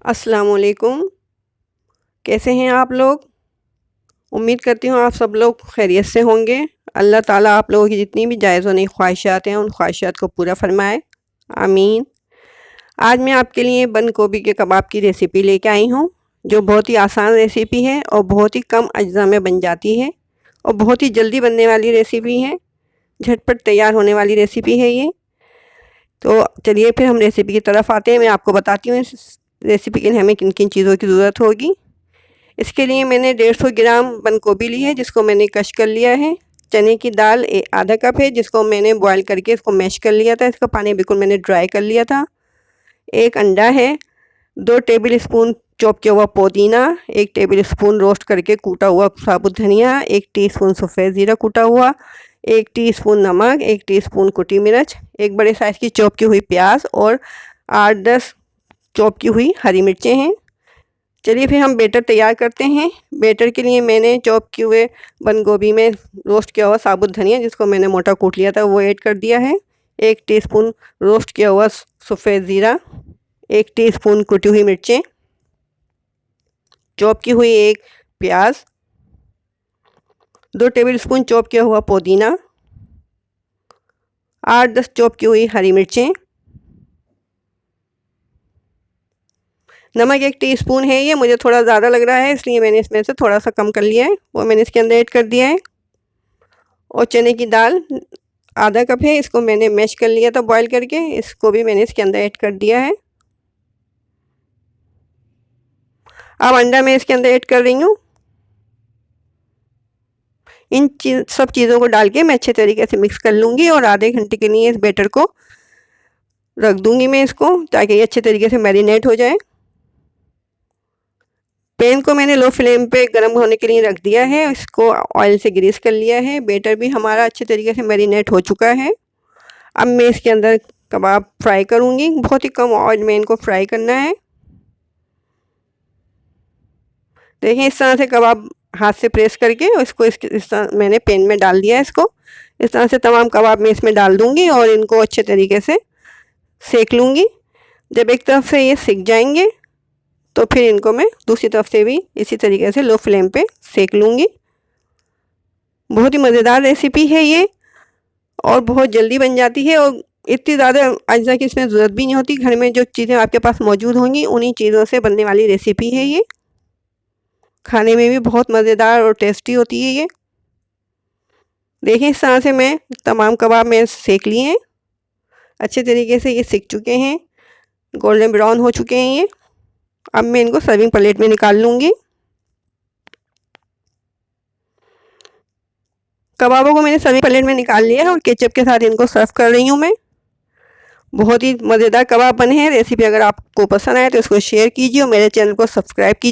अस्सलामुअलैकुम। कैसे हैं आप लोग? उम्मीद करती हूँ आप सब लोग खैरियत से होंगे। अल्लाह ताला आप लोगों की जितनी भी जायज़ व नेक ख्वाहिशात हैं उन ख्वाहिशात को पूरा फ़रमाए, आमीन। आज मैं आपके लिए बंद गोभी के कबाब की रेसिपी लेके आई हूँ, जो बहुत ही आसान रेसिपी है और बहुत ही कम अज्जा में बन जाती है और बहुत ही जल्दी बनने वाली रेसिपी है। झटपट तैयार होने वाली रेसिपी है ये। तो चलिए फिर हम रेसिपी की तरफ आते हैं। मैं आपको बताती हूँ इस रेसिपी के लिए हमें किन किन चीज़ों की ज़रूरत होगी। इसके लिए मैंने 150 ग्राम बंद गोभी ली है, जिसको मैंने कश कर लिया है। चने की दाल आधा कप है, जिसको मैंने बॉईल करके इसको मैश कर लिया था। इसका पानी बिल्कुल मैंने ड्राई कर लिया था। एक अंडा है, 2 टेबल स्पून चॉप किया हुआ पुदीना, 1 टेबल स्पून रोस्ट करके कूटा हुआ साबुत धनिया, 1 टीस्पून सफ़ेद ज़ीरा कूटा हुआ, 1 टीस्पून नमक, 1 टीस्पून कुटी मिर्च, 1 बड़े साइज़ की चॉप की हुई प्याज और 8-10 चॉप की हुई हरी मिर्चें हैं। चलिए फिर हम बैटर तैयार करते हैं। बैटर के लिए मैंने चॉप किए हुए बंद गोभी में रोस्ट किया हुआ साबुत धनिया, जिसको मैंने मोटा कूट लिया था, वो ऐड कर दिया है। 1 टीस्पून रोस्ट किया हुआ सफ़ेद ज़ीरा, 1 टीस्पून कुटी हुई मिर्चें, चॉप की हुई 1 प्याज, 2 टेबल स्पून चॉप किया हुआ पुदीना, 8-10 चॉप की हुई हरी मिर्चें, नमक 1 टीस्पून है। ये मुझे थोड़ा ज़्यादा लग रहा है, इसलिए मैंने इसमें से थोड़ा सा कम कर लिया है, वो मैंने इसके अंदर ऐड कर दिया है। और चने की दाल आधा कप है, इसको मैंने मैश कर लिया था बॉईल करके, इसको भी मैंने इसके अंदर ऐड कर दिया है। अब अंडा मैं इसके अंदर ऐड कर रही हूँ। इन सब चीज़ों को डाल के मैं अच्छे तरीके से मिक्स कर लूँगी और आधे घंटे के लिए इस बैटर को रख दूँगी मैं इसको, ताकि ये अच्छे तरीके से मैरिनेट हो जाए। पैन को मैंने लो फ्लेम पे गर्म होने के लिए रख दिया है, इसको ऑयल से ग्रीस कर लिया है। बैटर भी हमारा अच्छे तरीके से मैरिनेट हो चुका है। अब मैं इसके अंदर कबाब फ्राई करूँगी। बहुत ही कम ऑयल में इनको फ्राई करना है। देखिए इस तरह से कबाब हाथ से प्रेस करके इसको इस तरह मैंने पैन में डाल दिया है। इसको इस तरह से तमाम कबाब मैं इसमें डाल दूँगी और इनको अच्छे तरीके से सेक लूँगी। जब एक तरफ से ये सिक जाएंगे तो फिर इनको मैं दूसरी तरफ से भी इसी तरीके से लो फ्लेम पे सेक लूँगी। बहुत ही मज़ेदार रेसिपी है ये और बहुत जल्दी बन जाती है और इतनी ज़्यादा अज्जा की इसमें ज़रूरत भी नहीं होती। घर में जो चीज़ें आपके पास मौजूद होंगी उन्हीं चीज़ों से बनने वाली रेसिपी है ये। खाने में भी बहुत मज़ेदार और टेस्टी होती है ये। देखिए इस तरह से मैं तमाम कबाब में सेक लिए हैं। अच्छे तरीके से ये सिक चुके हैं, गोल्डन ब्राउन हो चुके हैं ये। अब मैं इनको सर्विंग प्लेट में निकाल लूँगी। कबाबों को मैंने सर्विंग प्लेट में निकाल लिया है और केचप के साथ इनको सर्व कर रही हूँ मैं। बहुत ही मज़ेदार कबाब बने हैं। रेसिपी अगर आपको पसंद आए तो इसको शेयर कीजिए और मेरे चैनल को सब्सक्राइब कीजिए।